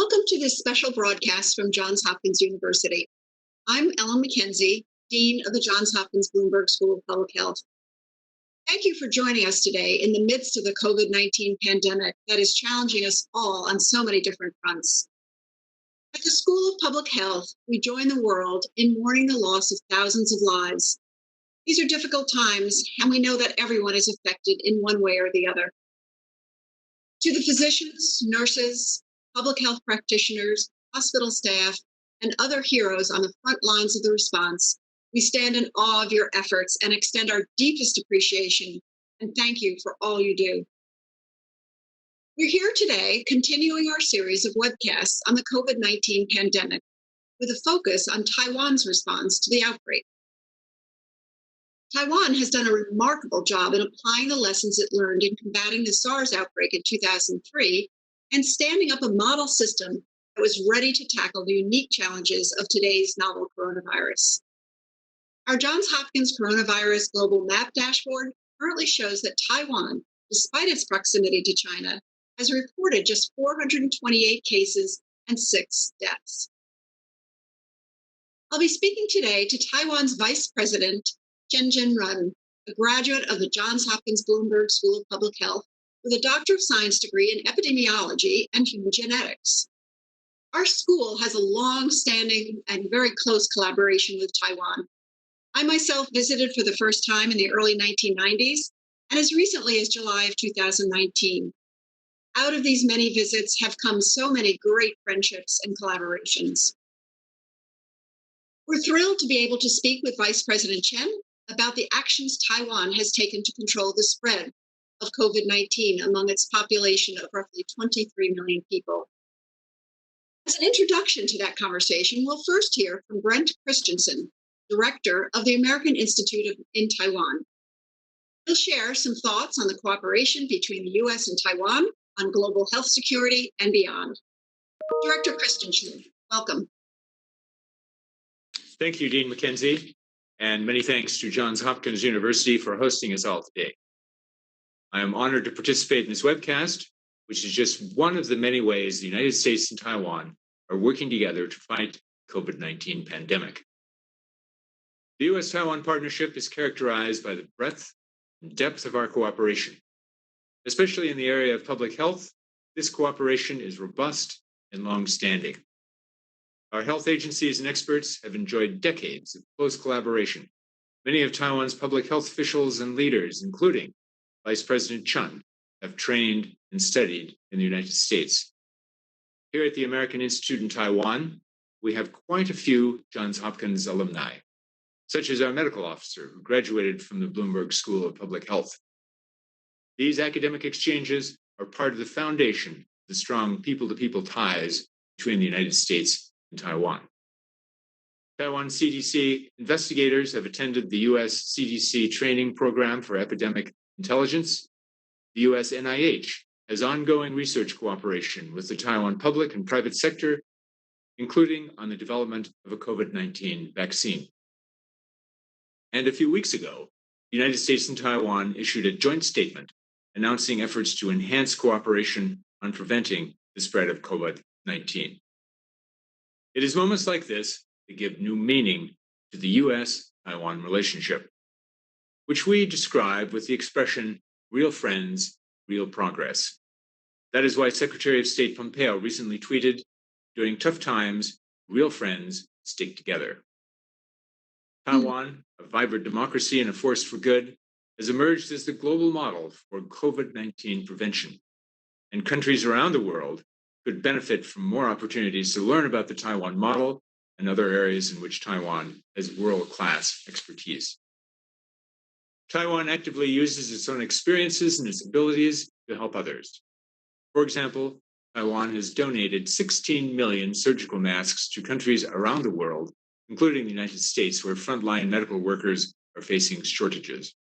Welcome to this special broadcast from Johns Hopkins University. I'm Ellen McKenzie, Dean of the Johns Hopkins Bloomberg School of Public Health. Thank you for joining us today in the midst of the COVID-19 pandemic that is challenging us all on so many different fronts. At the School of Public Health, we join the world in mourning the loss of thousands of lives. These are difficult times, and we know that everyone is affected in one way or the other. To the physicians, nurses, public health practitioners, hospital staff, and other heroes on the front lines of the response, we stand in awe of your efforts and extend our deepest appreciation and thank you for all you do. We're here today continuing our series of webcasts on the COVID-19 pandemic with a focus on Taiwan's response to the outbreak. Taiwan has done a remarkable job in applying the lessons it learned in combating the SARS outbreak in 2003 and standing up a model system that was ready to tackle the unique challenges of today's novel coronavirus. Our Johns Hopkins Coronavirus Global Map dashboard currently shows that Taiwan, despite its proximity to China, has reported just 428 cases and 6 deaths. I'll be speaking today to Taiwan's Vice President, Chen Jin-run, a graduate of the Johns Hopkins Bloomberg School of Public Health with a Doctor of Science degree in epidemiology and human genetics. Our school has a long-standing and very close collaboration with Taiwan. I myself visited for the first time in the early 1990s and as recently as July of 2019. Out of these many visits have come so many great friendships and collaborations. We're thrilled to be able to speak with Vice President Chen about the actions Taiwan has taken to control the spread of COVID-19 among its population of roughly 23 million people. As an introduction to that conversation, we'll first hear from Brent Christensen, Director of the American Institute in Taiwan. He'll share some thoughts on the cooperation between the U.S. and Taiwan on global health security and beyond. Director Christensen, welcome. Thank you, Dean McKenzie, and many thanks to Johns Hopkins University for hosting us all today. I am honored to participate in this webcast, which is just one of the many ways the United States and Taiwan are working together to fight the COVID-19 pandemic. The U.S.-Taiwan partnership is characterized by the breadth and depth of our cooperation. Especially in the area of public health, this cooperation is robust and long-standing. Our health agencies and experts have enjoyed decades of close collaboration. Many of Taiwan's public health officials and leaders, including Vice President Chen, have trained and studied in the United States. Here at the American Institute in Taiwan, we have quite a few Johns Hopkins alumni, such as our medical officer who graduated from the Bloomberg School of Public Health. These academic exchanges are part of the foundation of the strong people-to-people ties between the United States and Taiwan. Taiwan CDC investigators have attended the U.S. CDC training program for epidemic intelligence. The U.S. NIH has ongoing research cooperation with the Taiwan public and private sector, including on the development of a COVID-19 vaccine. And a few weeks ago, the United States and Taiwan issued a joint statement announcing efforts to enhance cooperation on preventing the spread of COVID-19. It is moments like this that give new meaning to the U.S.-Taiwan relationship, which we describe with the expression, real friends, real progress. That is why Secretary of State Pompeo recently tweeted, during tough times, real friends stick together. Taiwan, a vibrant democracy and a force for good, has emerged as the global model for COVID-19 prevention, and countries around the world could benefit from more opportunities to learn about the Taiwan model and other areas in which Taiwan has world-class expertise. Taiwan actively uses its own experiences and its abilities to help others. For example, Taiwan has donated 16 million surgical masks to countries around the world, including the United States, where frontline medical workers are facing shortages.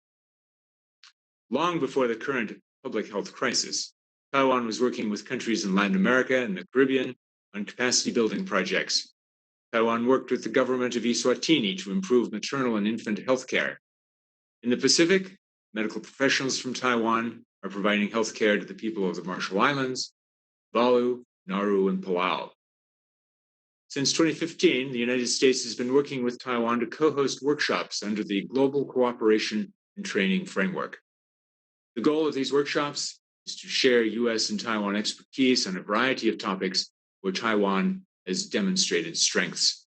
Long before the current public health crisis, Taiwan was working with countries in Latin America and the Caribbean on capacity building projects. Taiwan worked with the government of Eswatini to improve maternal and infant health care. In the Pacific, medical professionals from Taiwan are providing health care to the people of the Marshall Islands, Tuvalu, Nauru, and Palau. Since 2015, the United States has been working with Taiwan to co-host workshops under the Global Cooperation and Training Framework. The goal of these workshops is to share US and Taiwan expertise on a variety of topics where Taiwan has demonstrated strengths.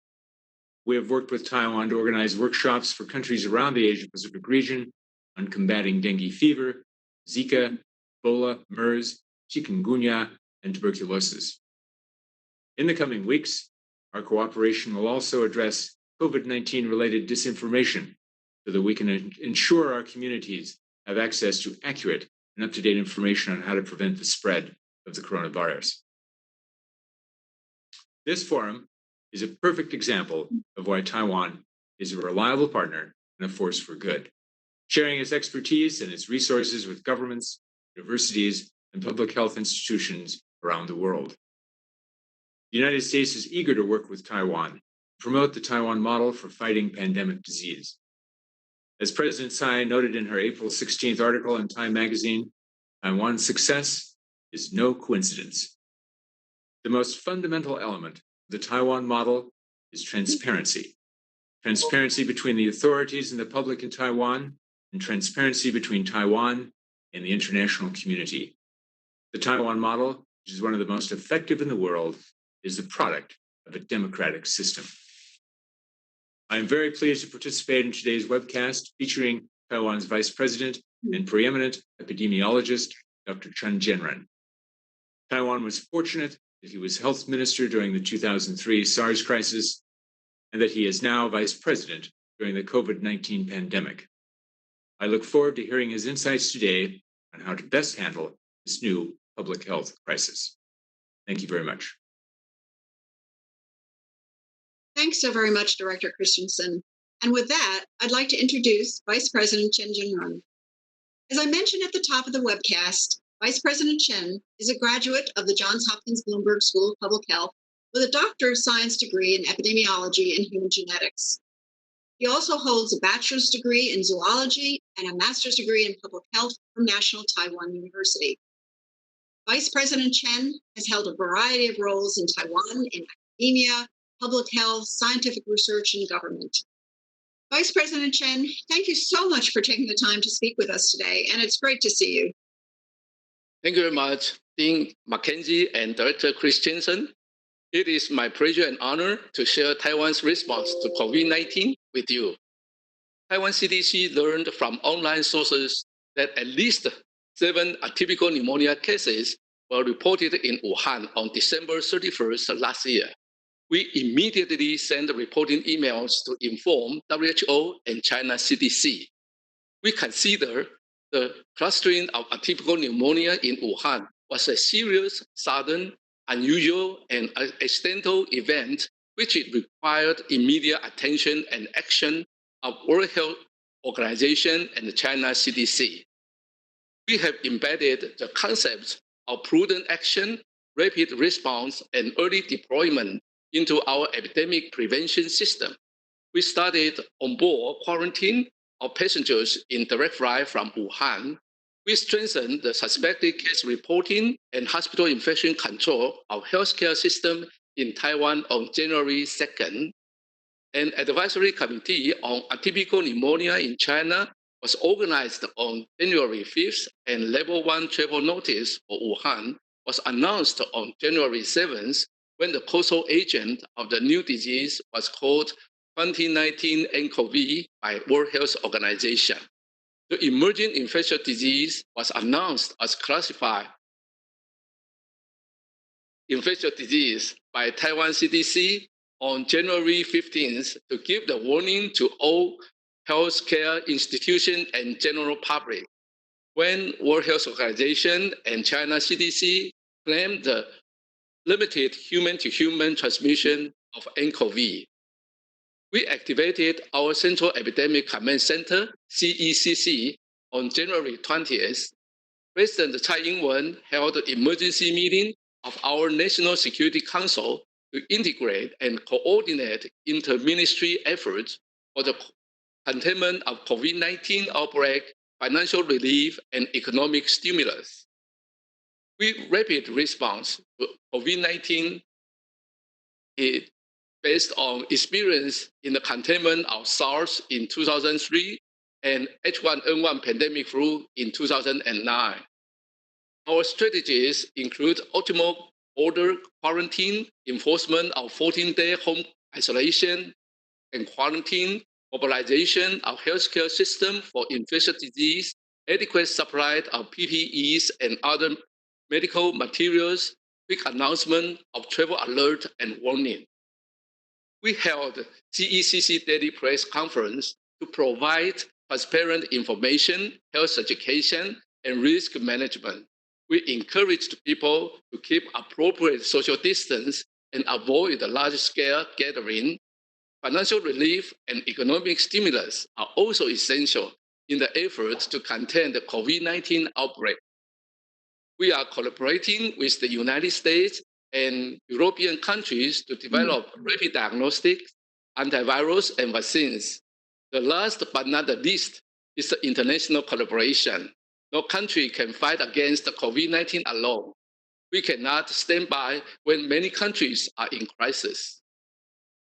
We have worked with Taiwan to organize workshops for countries around the Asia-Pacific region on combating dengue fever, Zika, Ebola, MERS, chikungunya, and tuberculosis. In the coming weeks, our cooperation will also address COVID-19 related disinformation so that we can ensure our communities have access to accurate and up-to-date information on how to prevent the spread of the coronavirus. This forum is a perfect example of why Taiwan is a reliable partner and a force for good, sharing its expertise and its resources with governments, universities, and public health institutions around the world. The United States is eager to work with Taiwan to promote the Taiwan model for fighting pandemic disease. As President Tsai noted in her April 16th article in Time magazine, Taiwan's success is no coincidence. The most fundamental element of the Taiwan model is transparency. Transparency between the authorities and the public in Taiwan, and transparency between Taiwan and the international community. The Taiwan model, which is one of the most effective in the world, is the product of a democratic system. I am very pleased to participate in today's webcast featuring Taiwan's Vice President and preeminent epidemiologist, Dr. Chen Jianren. Taiwan was fortunate that he was health minister during the 2003 SARS crisis and that he is now vice president during the COVID-19 pandemic. I look forward to hearing his insights today on how to best handle this new public health crisis. Thank you very much. Thanks so very much, Director Christensen. And with that, I'd like to introduce Vice President Chen Jianren. As I mentioned at the top of the webcast, Vice President Chen is a graduate of the Johns Hopkins Bloomberg School of Public Health with a Doctor of Science degree in epidemiology and human genetics. He also holds a bachelor's degree in zoology and a master's degree in public health from National Taiwan University. Vice President Chen has held a variety of roles in Taiwan in academia, public health, scientific research, and government. Vice President Chen, thank you so much for taking the time to speak with us today, and it's great to see you. Thank you very much, Dean Mackenzie and Director Christensen. It is my pleasure and honor to share Taiwan's response to COVID-19 with you. Taiwan CDC learned from online sources that at least 7 atypical pneumonia cases were reported in Wuhan on December 31st last year. We immediately sent reporting emails to inform WHO and China CDC. We consider the clustering of atypical pneumonia in Wuhan was a serious, sudden, unusual, and accidental event which required immediate attention and action of World Health Organization and the China CDC. We have embedded the concepts of prudent action, rapid response, and early deployment into our epidemic prevention system. We started onboard quarantine of passengers in direct flight from Wuhan. We strengthened the suspected case reporting and hospital infection control of healthcare system in Taiwan on January 2nd. An advisory committee on atypical pneumonia in China was organized on January 5th, and level 1 travel notice for Wuhan was announced on January 7th when the causal agent of the new disease was called 2019 nCoV by World Health Organization. The emerging infectious disease was announced as classified infectious disease by Taiwan CDC on January 15th to give the warning to all healthcare institutions and general public. When World Health Organization and China CDC claimed the limited human-to-human transmission of nCoV, we activated our Central Epidemic Command Center, CECC, on January 20th. President Tsai Ing-wen held an emergency meeting of our National Security Council to integrate and coordinate inter-ministry efforts for the containment of COVID-19 outbreak, financial relief, and economic stimulus. With rapid response to COVID-19, based on experience in the containment of SARS in 2003 and H1N1 pandemic flu in 2009. Our strategies include optimal border quarantine, enforcement of 14-day home isolation and quarantine, mobilization of healthcare system for infectious disease, adequate supply of PPEs and other medical materials, quick announcement of travel alert and warning. We held CECC Daily Press Conference to provide transparent information, health education, and risk management. We encouraged people to keep appropriate social distance and avoid large-scale gathering. Financial relief and economic stimulus are also essential in the effort to contain the COVID-19 outbreak. We are collaborating with the United States and European countries to develop rapid diagnostics, antivirals, and vaccines. The last but not the least is the international collaboration. No country can fight against the COVID-19 alone. We cannot stand by when many countries are in crisis.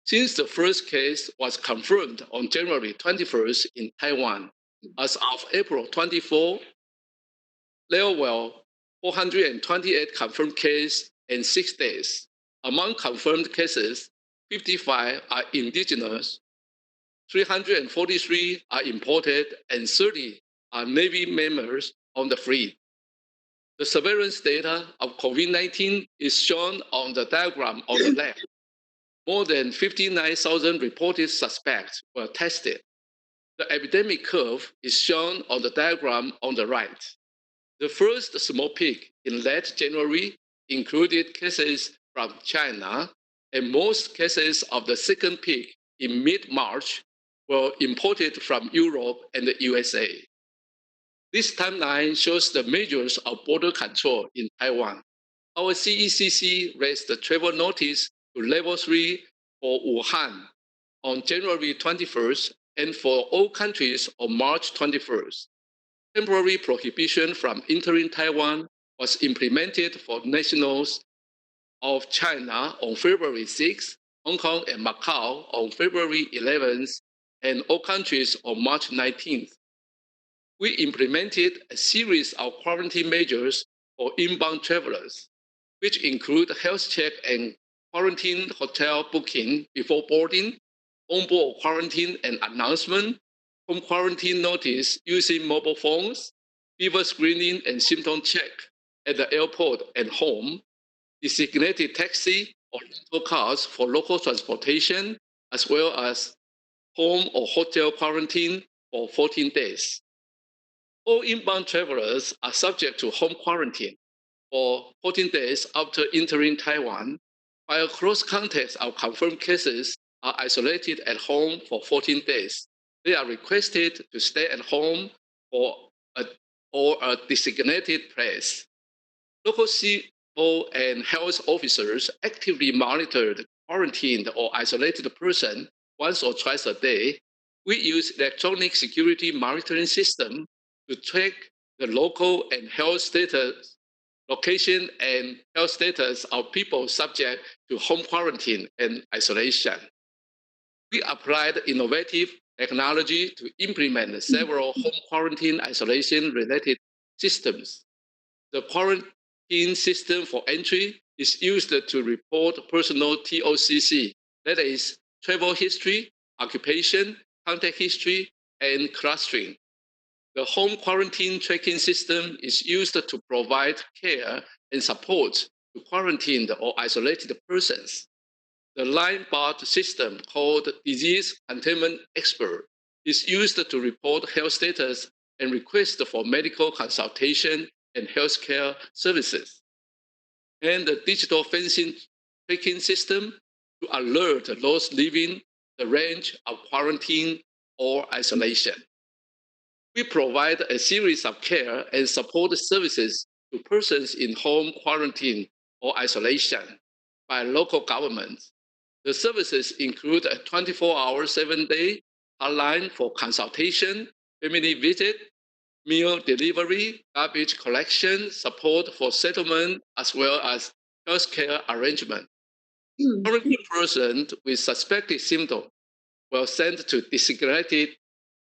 Since the first case was confirmed on January 21st in Taiwan, as of April 24, there were 428 confirmed cases in 6 days. Among confirmed cases, 55 are indigenous, 343 are imported, and 30 are Navy members on the fleet. The surveillance data of COVID-19 is shown on the diagram on the left. More than 59,000 reported suspects were tested. The epidemic curve is shown on the diagram on the right. The first small peak in late January included cases from China, and most cases of the second peak in mid-March were imported from Europe and the USA. This timeline shows the measures of border control in Taiwan. Our CECC raised the travel notice to level 3 for Wuhan on January 21st and for all countries on March 21st. Temporary prohibition from entering Taiwan was implemented for nationals of China on February 6th, Hong Kong and Macau on February 11th, and all countries on March 19th. We implemented a series of quarantine measures for inbound travelers, which include health check and quarantine hotel booking before boarding, on-board quarantine and announcement, home quarantine notice using mobile phones, fever screening and symptom check at the airport and home, designated taxi or rental cars for local transportation, as well as home or hotel quarantine for 14 days. All inbound travelers are subject to home quarantine for 14 days after entering Taiwan, while close contacts of confirmed cases are isolated at home for 14 days. They are requested to stay at home or a designated place. Local civil and health officers actively monitor the quarantined or isolated person once or twice a day. We use electronic security monitoring system to track the local and health status, location and health status of people subject to home quarantine and isolation. We applied innovative technology to implement several home quarantine isolation related systems. The quarantine system for entry is used to report personal TOCC, that is travel history, occupation, contact history, and clustering. The home quarantine tracking system is used to provide care and support to quarantined or isolated persons. The line-barred system called Disease Containment Expert is used to report health status and request for medical consultation and healthcare services. And the digital fencing tracking system to alert those leaving the range of quarantine or isolation. We provide a series of care and support services to persons in home quarantine or isolation by local governments. The services include a 24-hour, 7-day hotline for consultation, family visit, meal delivery, garbage collection, support for settlement, as well as healthcare arrangement. Currently, person with suspected symptoms were sent to designated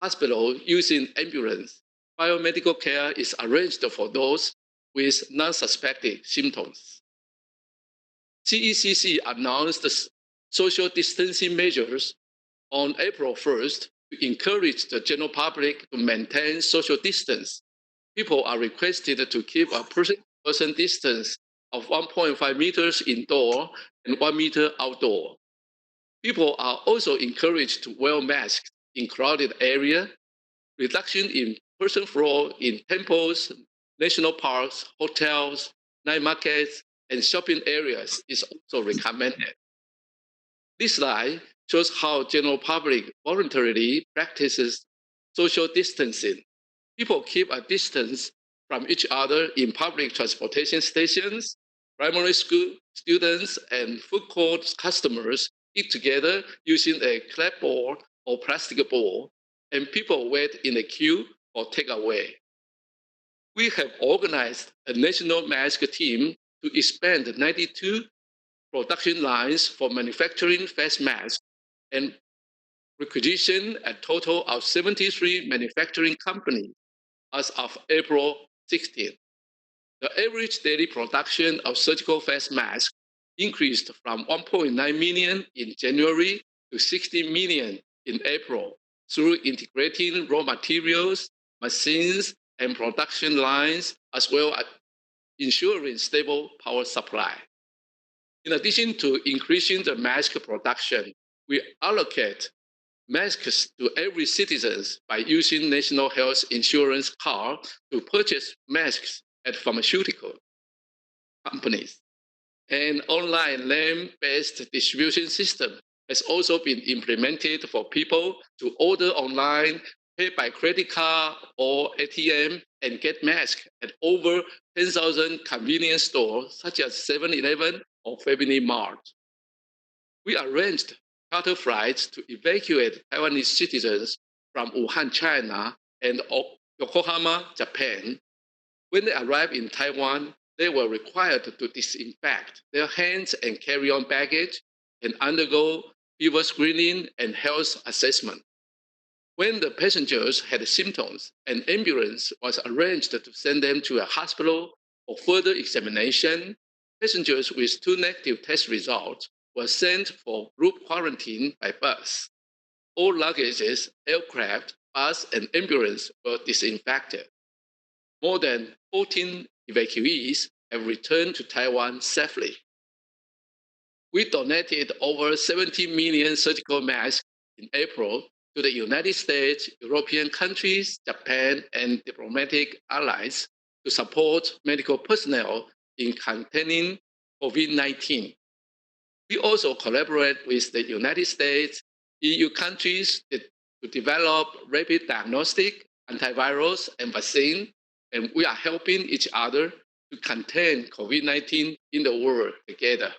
hospital using ambulance. Biomedical care is arranged for those with non-suspected symptoms. CECC announced the social distancing measures on April 1st to encourage the general public to maintain social distance. People are requested to keep a person distance of 1.5 meters indoor and 1 meter outdoor. People are also encouraged to wear masks in crowded areas. Reduction in person flow in temples, national parks, hotels, night markets, and shopping areas is also recommended. This slide shows how general public voluntarily practices social distancing. People keep a distance from each other in public transportation stations. Primary school students and food court customers eat together using a clapboard or plastic bowl, and people wait in a queue for takeaway. We have organized a national mask team to expand 92 production lines for manufacturing face masks and requisition a total of 73 manufacturing companies as of April 16. The average daily production of surgical face masks increased from 1.9 million in January to 60 million in April through integrating raw materials, machines, and production lines, as well as ensuring stable power supply. In addition to increasing the mask production, we allocate masks to every citizen by using National Health Insurance card to purchase masks at pharmaceutical companies. An online land-based distribution system has also been implemented for people to order online, pay by credit card or ATM, and get masks at over 10,000 convenience stores such as 7-Eleven or Family Mart. We arranged charter flights to evacuate Taiwanese citizens from Wuhan, China, and Yokohama, Japan. When they arrived in Taiwan, they were required to disinfect their hands and carry-on baggage and undergo fever screening and health assessment. When the passengers had symptoms, an ambulance was arranged to send them to a hospital for further examination. Passengers with 2 negative test results were sent for group quarantine by bus. All luggages, aircraft, bus, and ambulance were disinfected. More than 14 evacuees have returned to Taiwan safely. We donated over 70 million surgical masks in April to the United States, European countries, Japan, and diplomatic allies to support medical personnel in containing COVID-19. We also collaborate with the United States, EU countries to develop rapid diagnostic, antivirals, and vaccine, and we are helping each other to contain COVID-19 in the world together.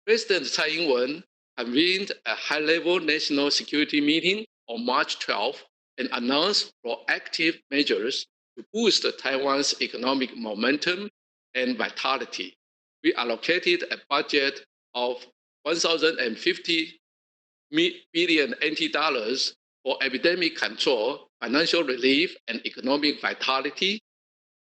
President Tsai Ing-wen convened a high-level national security meeting on March 12 and announced proactive measures to boost Taiwan's economic momentum and vitality. We allocated a budget of 1,050 billion NT dollars for epidemic control, financial relief, and economic vitality,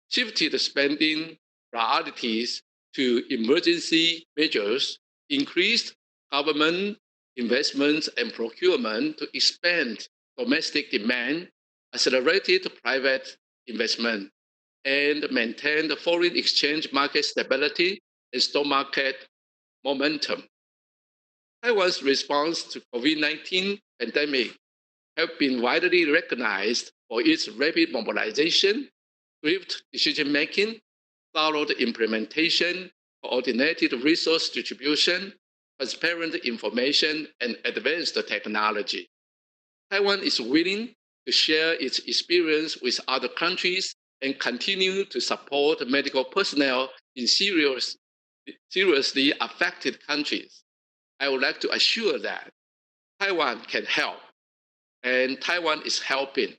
shifted spending priorities to emergency measures, increased government investments and procurement to expand domestic demand, accelerated private investment, and maintained foreign exchange market stability and stock market momentum. Taiwan's response to COVID-19 pandemic have been widely recognized for its rapid mobilization, swift decision-making, thorough implementation, coordinated resource distribution, transparent information, and advanced technology. Taiwan is willing to share its experience with other countries and continue to support medical personnel in seriously affected countries. I would like to assure that Taiwan can help, and Taiwan is helping,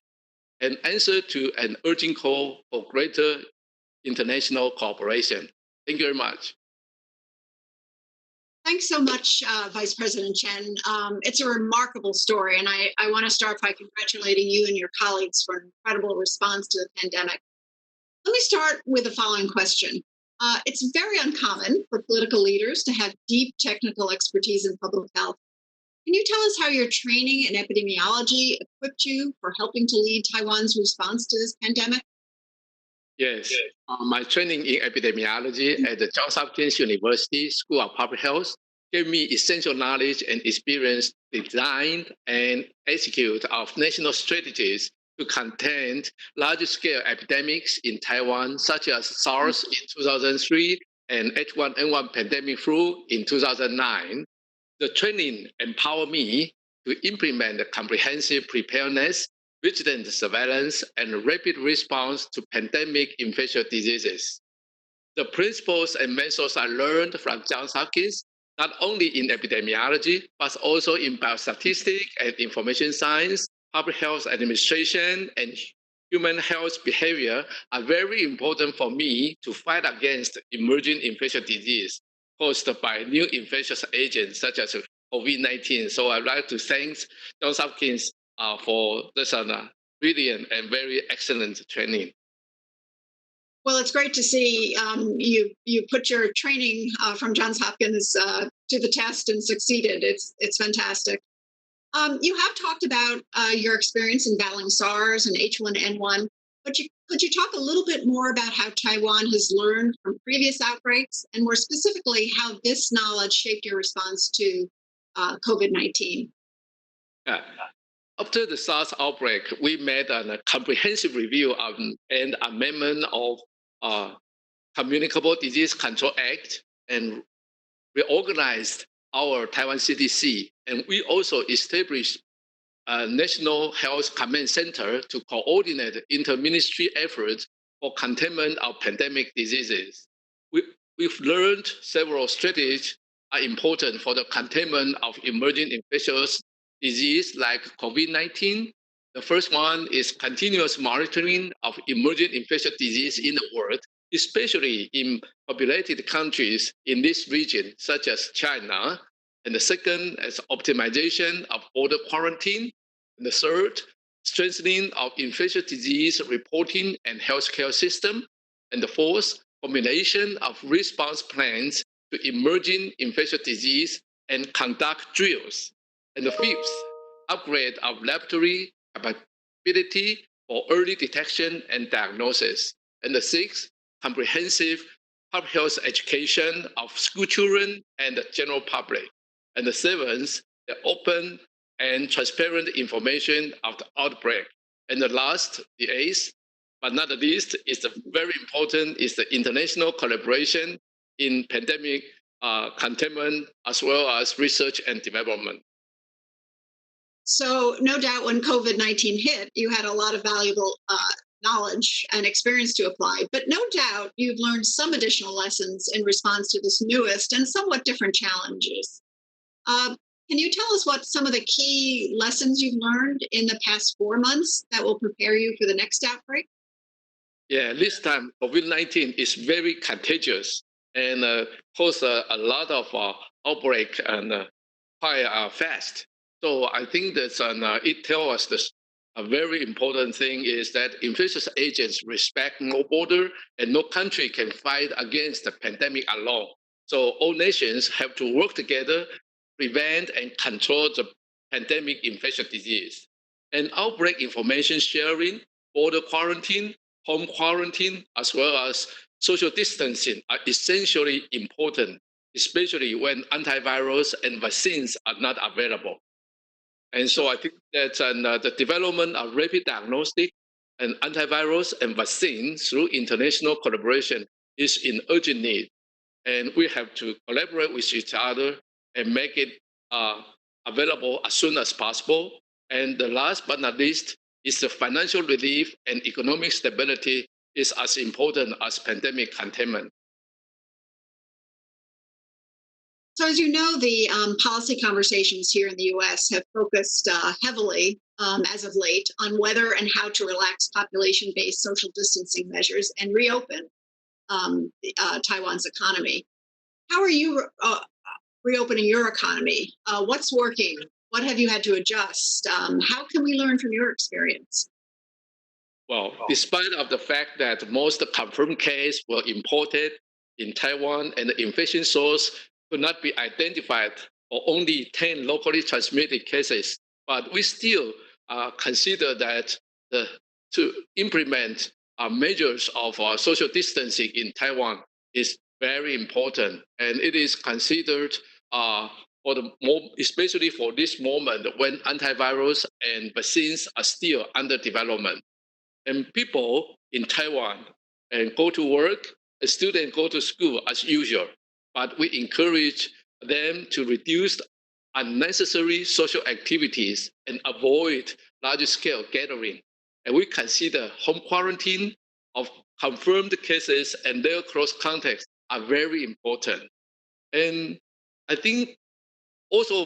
and answer to an urgent call for greater international cooperation. Thank you very much. Thanks so much, Vice President Chen. It's a remarkable story, and I want to start by congratulating you and your colleagues for an incredible response to the pandemic. Let me start with the following question. It's very uncommon for political leaders to have deep technical expertise in public health. Can you tell us how your training in epidemiology equipped you for helping to lead Taiwan's response to this pandemic? Yes, my training in epidemiology at the Johns Hopkins University School of Public Health gave me essential knowledge and experience to design and execute of national strategies to contain large-scale epidemics in Taiwan, such as SARS in 2003 and H1N1 pandemic flu in 2009. The training empowered me to implement comprehensive preparedness, vigilant surveillance, and rapid response to pandemic infectious diseases. The principles and methods I learned from Johns Hopkins, not only in epidemiology, but also in biostatistics and information science, public health administration, and human health behavior, are very important for me to fight against emerging infectious disease caused by new infectious agents such as COVID-19. So I'd like to thank Johns Hopkins for this brilliant and very excellent training. Well, it's great to see you put your training from Johns Hopkins to the test and succeeded. It's fantastic. You have talked about your experience in battling SARS and H1N1, but could you talk a little bit more about how Taiwan has learned from previous outbreaks, and more specifically, how this knowledge shaped your response to COVID-19? Yeah. After the SARS outbreak, we made a comprehensive review and amendment of Communicable Disease Control Act and reorganized our Taiwan CDC. And we also established a National Health Command Center to coordinate inter-ministry efforts for containment of pandemic diseases. We've learned several strategies are important for the containment of emerging infectious disease like COVID-19. The first one is continuous monitoring of emerging infectious disease in the world, especially in populated countries in this region, such as China. And the second is optimization of border quarantine. And the third, strengthening of infectious disease reporting and healthcare system. And the fourth, formulation of response plans to emerging infectious disease and conduct drills. And the fifth, upgrade of laboratory capability for early detection and diagnosis. And the sixth, comprehensive public health education of school children and the general public. And the seventh, the open and transparent information of the outbreak. And the last, the eighth, but not the least, is the very important, is the international collaboration in pandemic containment as well as research and development. So, no doubt when COVID-19 hit, you had a lot of valuable knowledge and experience to apply, but no doubt you've learned some additional lessons in response to this newest and somewhat different challenges. Can you tell us what some of the key lessons you've learned in the past 4 months that will prepare you for the next outbreak? Yeah, this time COVID-19 is very contagious and cause a lot of outbreak and quite fast. So I think that it tells us this. A very important thing is that infectious agents respect no border and no country can fight against the pandemic alone. So all nations have to work together, prevent and control the pandemic infectious disease. And outbreak information sharing, border quarantine, home quarantine, as well as social distancing are essentially important, especially when antivirals and vaccines are not available. And so I think that the development of rapid diagnostic and antivirals and vaccines through international collaboration is in urgent need. And we have to collaborate with each other and make it available as soon as possible. And the last but not least is the financial relief and economic stability is as important as pandemic containment. So, as you know, the policy conversations here in the US have focused heavily, as of late, on whether and how to relax population based social distancing measures and reopen Taiwan's economy. How are you reopening your economy. What's working? What have you had to adjust? How can we learn from your experience? Well, despite of the fact that most confirmed cases were imported in Taiwan and the infection source could not be identified, or only 10 locally transmitted cases, but we still consider that to implement measures of social distancing in Taiwan is very important, and it is considered especially for this moment when antivirals and vaccines are still under development. And people in Taiwan and go to work, and students go to school as usual. But we encourage them to reduce unnecessary social activities and avoid large-scale gathering. And we consider home quarantine of confirmed cases and their close contacts are very important. And I think also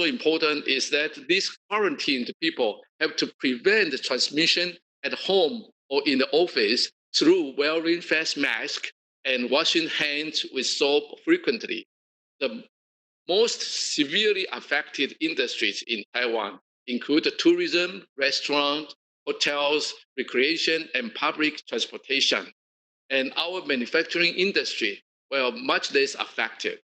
important is that these quarantined people have to prevent the transmission at home or in the office through wearing face masks and washing hands with soap frequently. The most severely affected industries in Taiwan include tourism, restaurants, hotels, recreation, and public transportation. And our manufacturing industry were much less affected.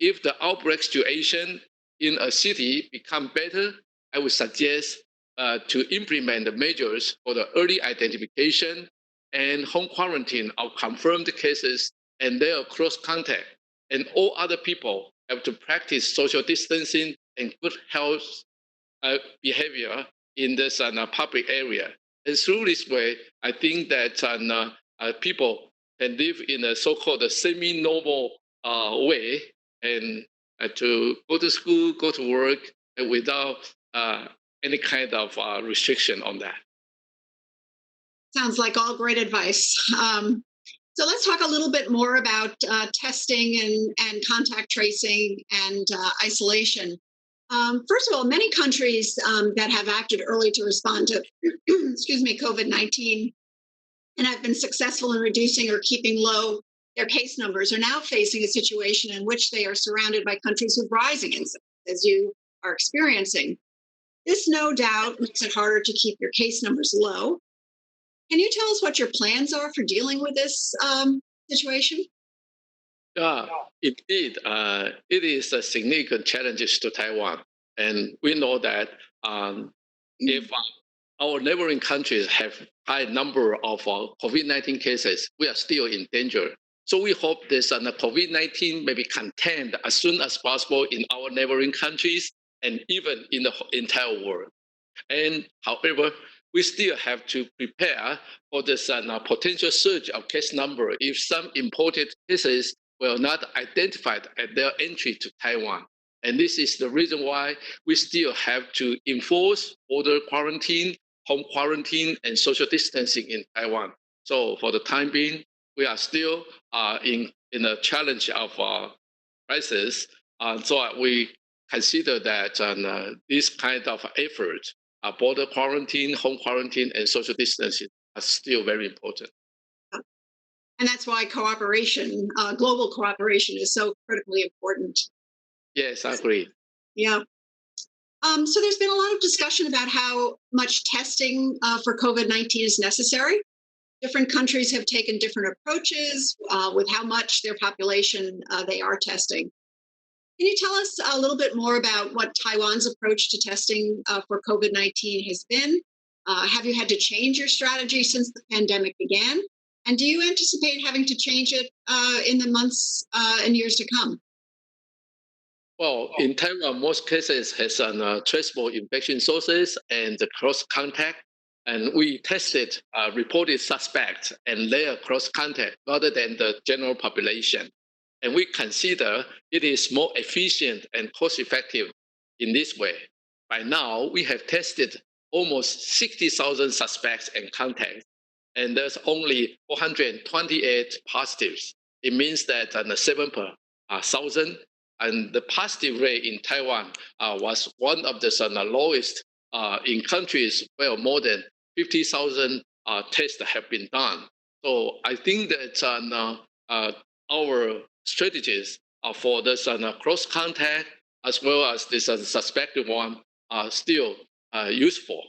If the outbreak situation in a city become better, I would suggest to implement the measures for the early identification and home quarantine of confirmed cases and their close contact. And all other people have to practice social distancing and good health behavior in this public area. And through this way, I think that people can live in a so-called semi-normal way and to go to school, go to work without any kind of restriction on that. Sounds like all great advice. So let's talk a little bit more about testing and contact tracing and isolation. First of all, many countries that have acted early to respond to, COVID-19 and have been successful in reducing or keeping low their case numbers are now facing a situation in which they are surrounded by countries with rising incidence, as you are experiencing. This no doubt makes it harder to keep your case numbers low. Can you tell us what your plans are for dealing with this situation? Yeah, indeed, it is a significant challenge to Taiwan. And we know that if our neighboring countries have high number of COVID-19 cases, we are still in danger. So we hope this COVID-19 may be contained as soon as possible in our neighboring countries and even in the entire world. And however, we still have to prepare for this potential surge of case number if some imported cases were not identified at their entry to Taiwan. And this is the reason why we still have to enforce border quarantine, home quarantine, and social distancing in Taiwan. So for the time being, we are still in a challenge of crisis. So we consider that this kind of effort, border quarantine, home quarantine, and social distancing are still very important. And that's why cooperation, global cooperation, is so critically important. Yes, I agree. Yeah. So there's been a lot of discussion about how much testing for COVID-19 is necessary. Different countries have taken different approaches with how much their population they are testing. Can you tell us a little bit more about what Taiwan's approach to testing for COVID-19 has been? Have you had to change your strategy since the pandemic began? And do you anticipate having to change it in the months and years to come? Well, in Taiwan, most cases has traceable infection sources and the cross contact. And we tested reported suspects and their cross contact rather than the general population. And we consider it is more efficient and cost effective in this way. By now, we have tested almost 60,000 suspects and contacts, and there's only 428 positives. It means that 7 per 1,000. And the positive rate in Taiwan was one of the lowest in countries where more than 50,000 tests have been done. So I think that our strategies for this cross contact as well as this suspected one are still useful.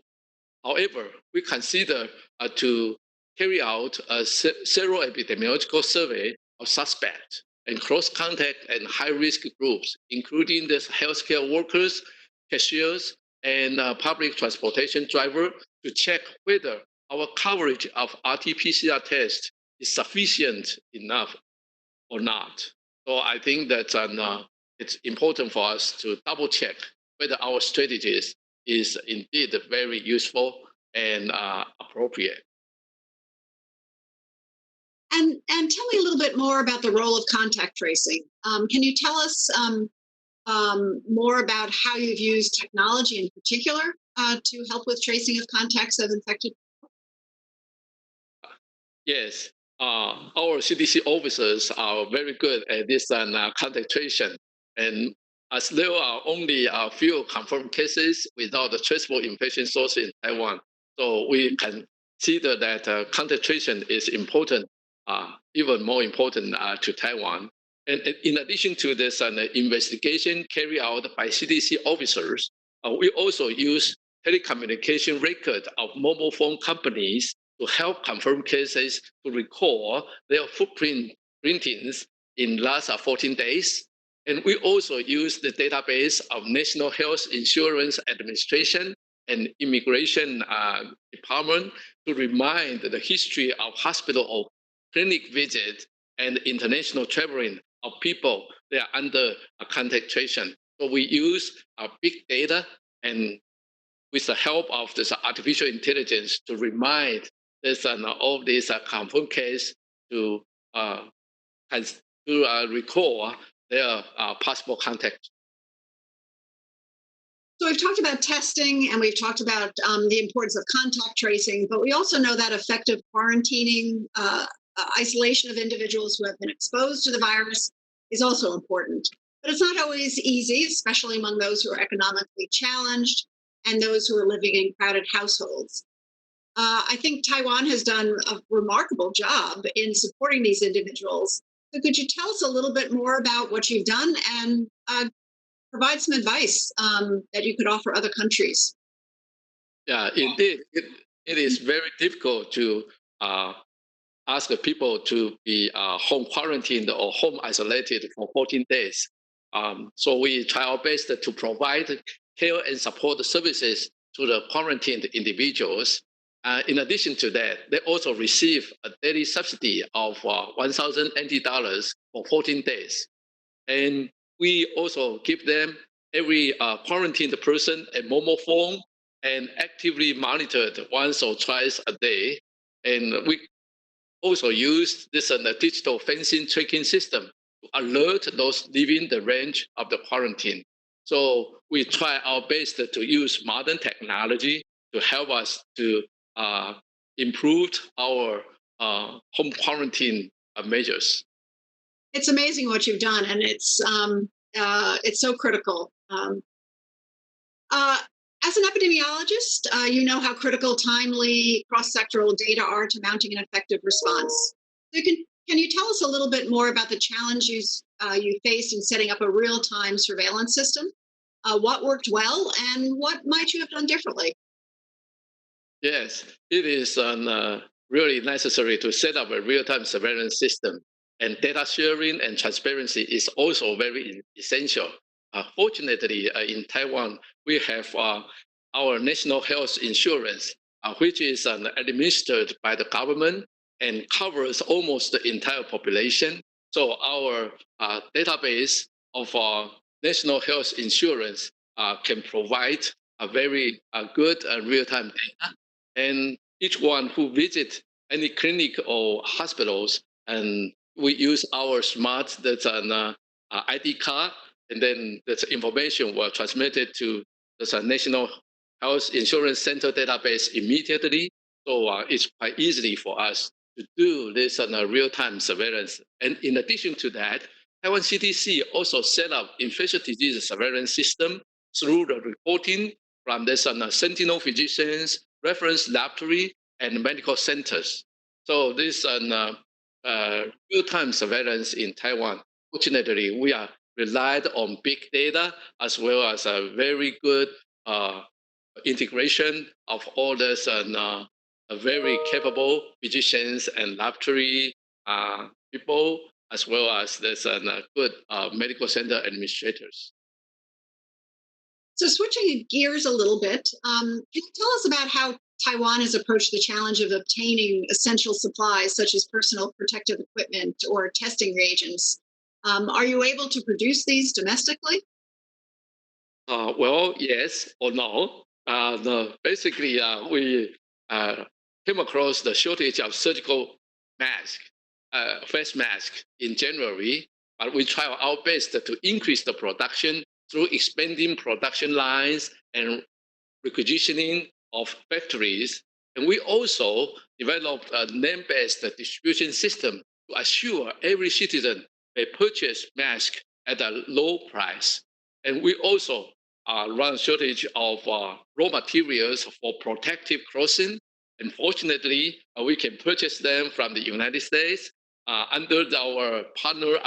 However, we consider to carry out a seroepidemiological survey of suspects and cross contact and high risk groups, including the healthcare workers, cashiers, and public transportation driver, to check whether our coverage of RT-PCR test is sufficient enough or not. So I think that it's important for us to double check whether our strategies is indeed very useful and appropriate. And tell me a little bit more about the role of contact tracing. Can you tell us more about how you've used technology in particular to help with tracing of contacts of infected? Yes, our CDC officers are very good at this contact tracing, and as there are only a few confirmed cases without a traceable infection source in Taiwan, so we consider that contact tracing is important, even more important to Taiwan. And in addition to this investigation carried out by CDC officers, we also use telecommunication record of mobile phone companies to help confirm cases to record their footprintings in last 14 days. And we also use the database of National Health Insurance Administration and Immigration Department to remind the history of hospital or clinic visit and international traveling of people that are under a contact tracing. So we use big data and with the help of this artificial intelligence to remind this all these confirmed case to recall their possible contact. So we've talked about testing and we've talked about the importance of contact tracing, but we also know that effective quarantining, isolation of individuals who have been exposed to the virus is also important. But it's not always easy, especially among those who are economically challenged and those who are living in crowded households. I think Taiwan has done a remarkable job in supporting these individuals. So could you tell us a little bit more about what you've done and provide some advice that you could offer other countries? Yeah, indeed, it is very difficult to ask people to be home quarantined or home isolated for 14 days. So we try our best to provide care and support services to the quarantined individuals. In addition to that, they also receive a daily subsidy of 1,000 NT dollars for 14 days. And we also give them, every quarantined person, a mobile phone and actively monitored once or twice a day. And we also use this digital fencing tracking system to alert those leaving the range of the quarantine. So we try our best to use modern technology to help us to improve our home quarantine measures. It's amazing what you've done, and it's so critical. As an epidemiologist, you know how critical timely cross-sectoral data are to mounting an effective response. So can you tell us a little bit more about the challenges you faced in setting up a real-time surveillance system? What worked well, and what might you have done differently? Yes, it is really necessary to set up a real-time surveillance system, and data sharing and transparency is also very essential. Fortunately, in Taiwan, we have our national health insurance, which is administered by the government and covers almost the entire population. So our database of national health insurance can provide a very good real-time data. And each one who visits any clinic or hospitals, and we use our smart, that's an ID card, and then that information was transmitted to the National Health Insurance Center database immediately. So it's quite easy for us to do this real-time surveillance. And in addition to that, Taiwan CDC also set up infectious disease surveillance system through the reporting from this sentinel physicians, reference laboratory, and medical centers. So this real-time surveillance in Taiwan, fortunately, we are relied on big data as well as a very good integration of all this and very capable physicians and laboratory people, as well as this good medical center administrators. So switching gears a little bit, can you tell us about how Taiwan has approached the challenge of obtaining essential supplies such as personal protective equipment or testing reagents? Are you able to produce these domestically? Well, yes or no. Basically, we came across the shortage of surgical mask, face mask in January, but we try our best to increase the production through expanding production lines and requisitioning of factories. And we also developed a name-based distribution system to assure every citizen may purchase mask at a low price. And we also run shortage of raw materials for protective clothing. And fortunately, we can purchase them from the United States under our partner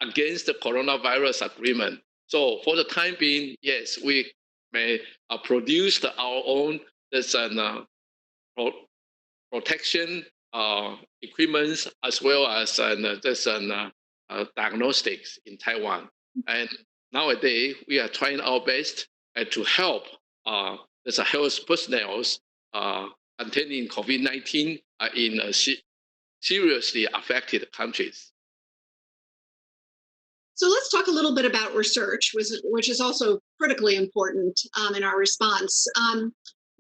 against the coronavirus agreement. So for the time being, yes, we may produce our own this, protection equipment as well as this diagnostics in Taiwan. And nowadays, we are trying our best to help the health personnel containing COVID-19 in seriously affected countries. So let's talk a little bit about research, which is also critically important in our response.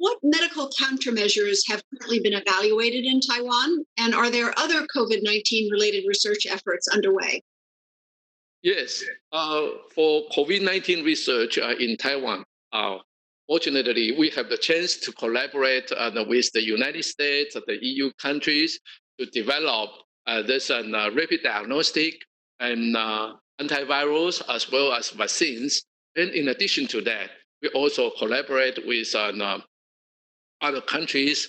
What medical countermeasures have currently been evaluated in Taiwan, and are there other COVID-19 related research efforts underway? Yes, for COVID-19 research in Taiwan, fortunately, we have the chance to collaborate with the United States, the EU countries, to develop this rapid diagnostic and antivirals as well as vaccines. And in addition to that, we also collaborate with other countries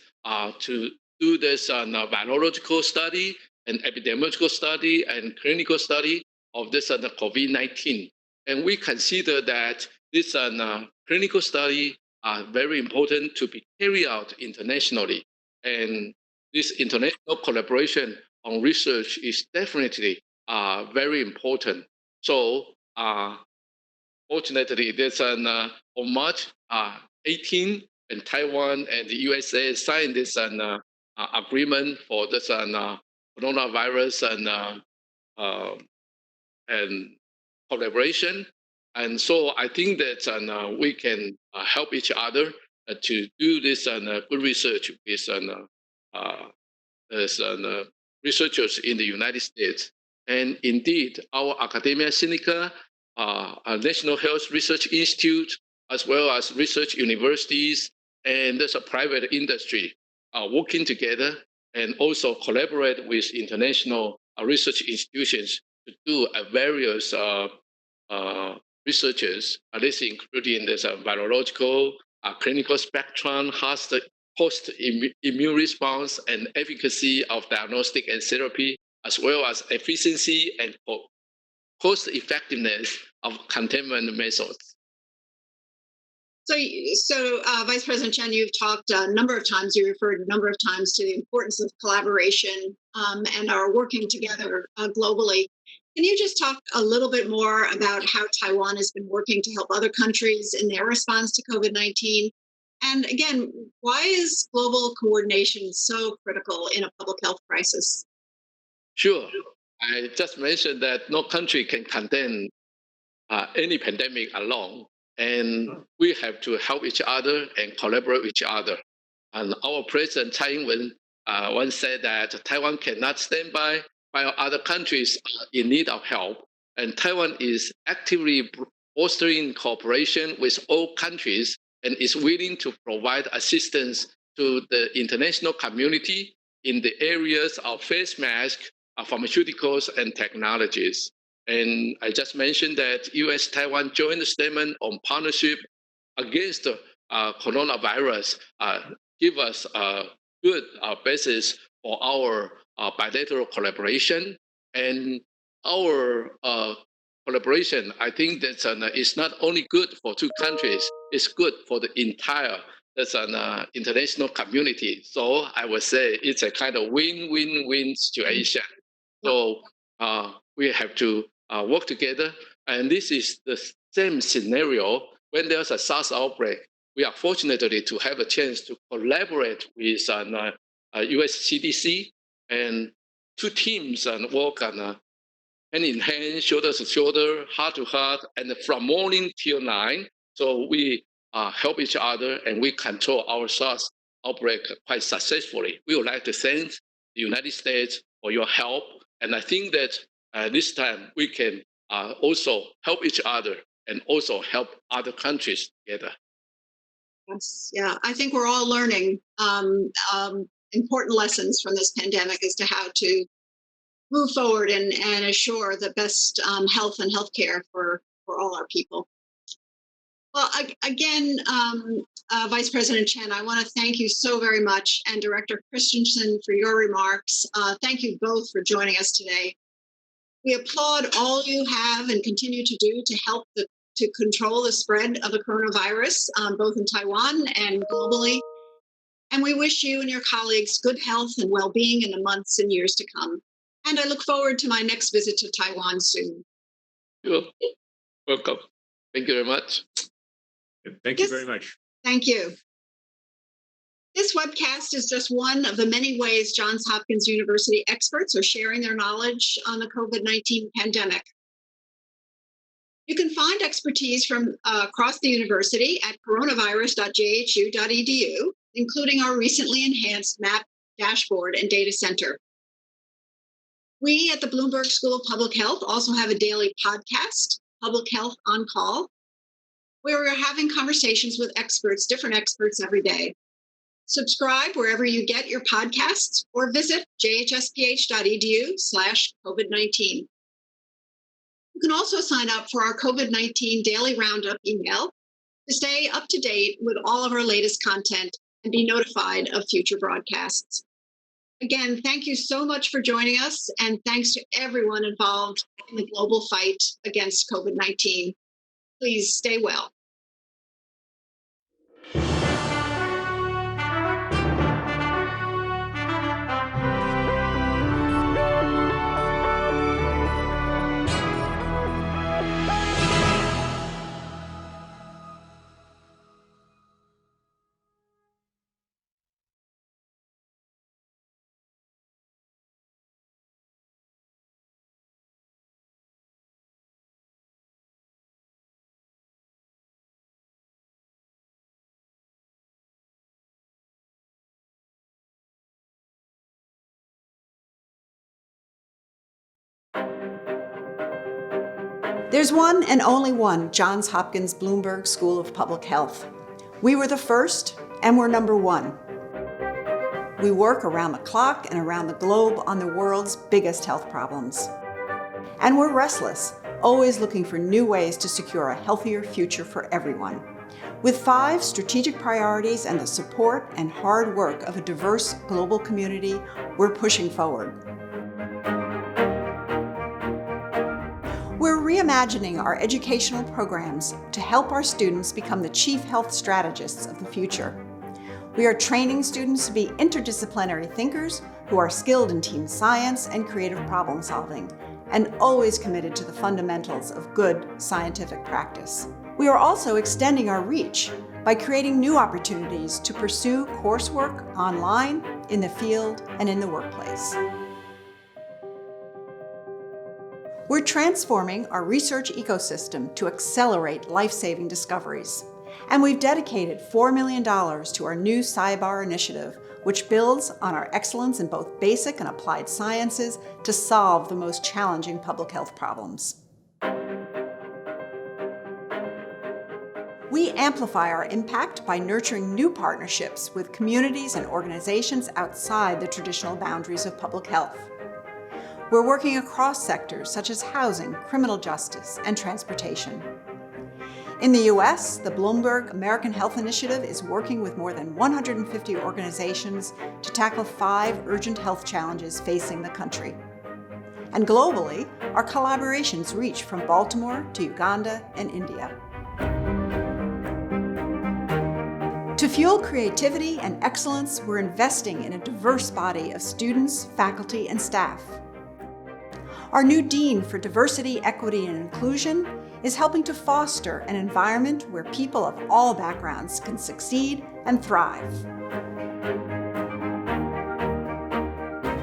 to do this virological study and epidemiological study and clinical study of this COVID-19. And we consider that this clinical study are very important to be carried out internationally. And this international collaboration on research is definitely very important. So fortunately, there's on March 18, and Taiwan and the USA signed this agreement for this coronavirus and collaboration. And so I think that we can help each other to do this good research with researchers in the United States. And indeed, our Academia Sinica, our National Health Research Institute, as well as research universities, and there's a private industry working together and also collaborate with international research institutions to do various researches, this including this virological, clinical spectrum, host immune response, and efficacy of diagnostic and therapy, as well as efficiency and cost effectiveness of containment methods. So, Vice President Chen, you've talked a number of times, you referred a number of times to the importance of collaboration and our working together globally. Can you just talk a little bit more about how Taiwan has been working to help other countries in their response to COVID-19? And again, why is global coordination so critical in a public health crisis? Sure. I just mentioned that no country can contain any pandemic alone. And we have to help each other and collaborate with each other. And our President Tsai Ing-wen once said that Taiwan cannot stand by while other countries are in need of help. And Taiwan is actively fostering cooperation with all countries and is willing to provide assistance to the international community in the areas of face masks, pharmaceuticals, and technologies. And I just mentioned that U.S.-Taiwan joint statement on partnership against coronavirus give us a good basis for our bilateral collaboration. And our collaboration, I think that's it's not only good for two countries, it's good for the entire that's an international community. So I would say it's a kind of win-win-win situation. So we have to work together. And this is the same scenario when there's a SARS outbreak. We are fortunate to have a chance to collaborate with US CDC, and two teams and work on hand in hand, shoulder to shoulder, heart to heart, and from morning till night. So we help each other and we control our SARS outbreak quite successfully. We would like to thank the United States for your help. And I think that this time we can also help each other and also help other countries together. Yes, yeah. I think we're all learning important lessons from this pandemic as to how to move forward and assure the best health and healthcare for all our people. Well, again, Vice President Chen, I want to thank you so very much, and Director Christensen for your remarks. Thank you both for joining us today. We applaud all you have and continue to do to help to control the spread of the coronavirus, both in Taiwan and globally. And we wish you and your colleagues good health and well-being in the months and years to come. And I look forward to my next visit to Taiwan soon. You're welcome. Thank you very much. Thank you very much. Thank you. This webcast is just one of the many ways Johns Hopkins University experts are sharing their knowledge on the COVID-19 pandemic. You can find expertise from across the university at coronavirus.jhu.edu, including our recently enhanced map dashboard and data center. We at the Bloomberg School of Public Health also have a daily podcast, Public Health on Call, where we're having conversations with experts, different experts every day. Subscribe wherever you get your podcasts or visit jhsph.edu/COVID-19. You can also sign up for our COVID-19 Daily Roundup email to stay up to date with all of our latest content and be notified of future broadcasts. Again, thank you so much for joining us, and thanks to everyone involved in the global fight against COVID-19. Please stay well. There's one and only one Johns Hopkins Bloomberg School of Public Health. We were the first, and we're number one. We work around the clock and around the globe on the world's biggest health problems. And we're restless, always looking for new ways to secure a healthier future for everyone. With 5 strategic priorities and the support and hard work of a diverse global community, we're pushing forward. We're reimagining our educational programs to help our students become the chief health strategists of the future. We are training students to be interdisciplinary thinkers who are skilled in team science and creative problem solving, and always committed to the fundamentals of good scientific practice. We are also extending our reach by creating new opportunities to pursue coursework online, in the field, and in the workplace. We're transforming our research ecosystem to accelerate life-saving discoveries. And we've dedicated $4 million to our new SciBar initiative, which builds on our excellence in both basic and applied sciences to solve the most challenging public health problems. We amplify our impact by nurturing new partnerships with communities and organizations outside the traditional boundaries of public health. We're working across sectors such as housing, criminal justice, and transportation. In the US, the Bloomberg American Health Initiative is working with more than 150 organizations to tackle 5 urgent health challenges facing the country. And globally, our collaborations reach from Baltimore to Uganda and India. To fuel creativity and excellence, we're investing in a diverse body of students, faculty, and staff. Our new Dean for Diversity, Equity, and Inclusion is helping to foster an environment where people of all backgrounds can succeed and thrive.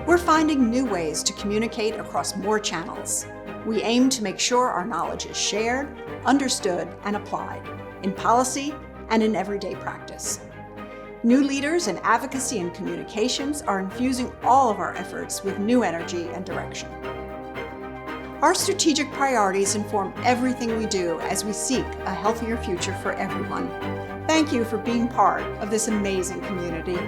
We're finding new ways to communicate across more channels. We aim to make sure our knowledge is shared, understood, and applied in policy and in everyday practice. New leaders in advocacy and communications are infusing all of our efforts with new energy and direction. Our strategic priorities inform everything we do as we seek a healthier future for everyone. Thank you for being part of this amazing community.